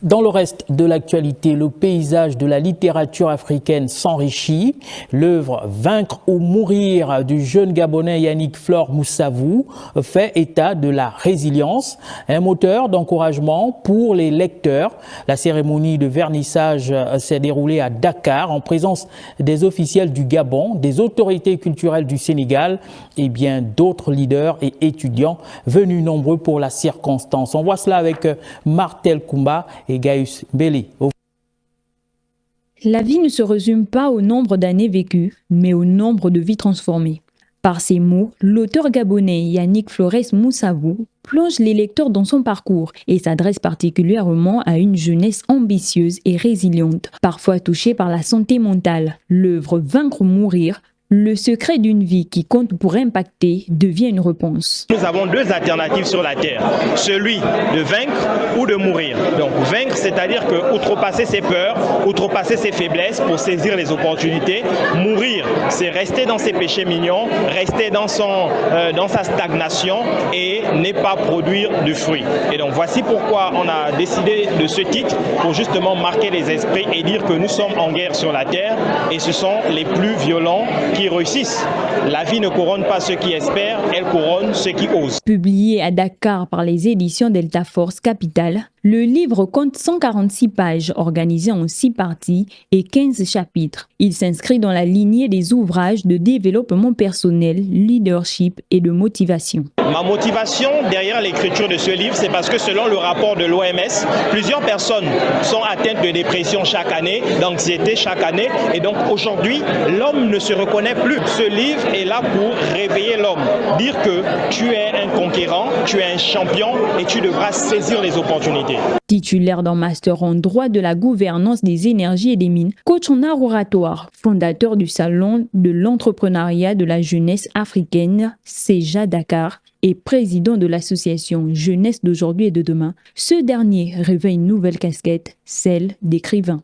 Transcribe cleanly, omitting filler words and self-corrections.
Dans le reste de l'actualité, le paysage de la littérature africaine s'enrichit. L'œuvre « Vaincre ou mourir » du jeune Gabonais Yannick Flore Moussavou fait état de la résilience, un moteur d'encouragement pour les lecteurs. La cérémonie de vernissage s'est déroulée à Dakar en présence des officiels du Gabon, des autorités culturelles du Sénégal et bien d'autres leaders et étudiants venus nombreux pour la circonstance. On voit cela avec Martel Koumba et Gaius Belli. La vie ne se résume pas au nombre d'années vécues, mais au nombre de vies transformées. Par ces mots, l'auteur gabonais Yannick Flore Moussavou plonge les lecteurs dans son parcours et s'adresse particulièrement à une jeunesse ambitieuse et résiliente, parfois touchée par la santé mentale. L'œuvre « Vaincre ou mourir » le secret d'une vie qui compte pour impacter devient une réponse. Nous avons deux alternatives sur la Terre, celui de vaincre ou de mourir. Donc vaincre, c'est-à-dire que outrepasser ses peurs, outrepasser ses faiblesses pour saisir les opportunités. Mourir, c'est rester dans ses péchés mignons, rester dans sa stagnation et ne pas produire de fruits. Et donc voici pourquoi on a décidé de ce titre, pour justement marquer les esprits et dire que nous sommes en guerre sur la Terre et ce sont les plus violents qui réussissent. La vie ne couronne pas ceux qui espèrent, elle couronne ceux qui osent. Publié à Dakar par les éditions Delta Force Capital, le livre compte 146 pages organisées en 6 parties et 15 chapitres. Il s'inscrit dans la lignée des ouvrages de développement personnel, leadership et de motivation. Ma motivation derrière l'écriture de ce livre, c'est parce que selon le rapport de l'OMS, plusieurs personnes sont atteintes de dépression chaque année, d'anxiété chaque année. Et donc aujourd'hui, l'homme ne se reconnaît plus. Ce livre est là pour réveiller l'homme. Dire que tu es un conquérant, tu es un champion et tu devras saisir les opportunités. Titulaire d'un master en droit de la gouvernance des énergies et des mines, coach en art oratoire, fondateur du salon de l'entrepreneuriat de la jeunesse africaine, CEJA Dakar, et président de l'association Jeunesse d'aujourd'hui et de demain, ce dernier revêt une nouvelle casquette, celle d'écrivain.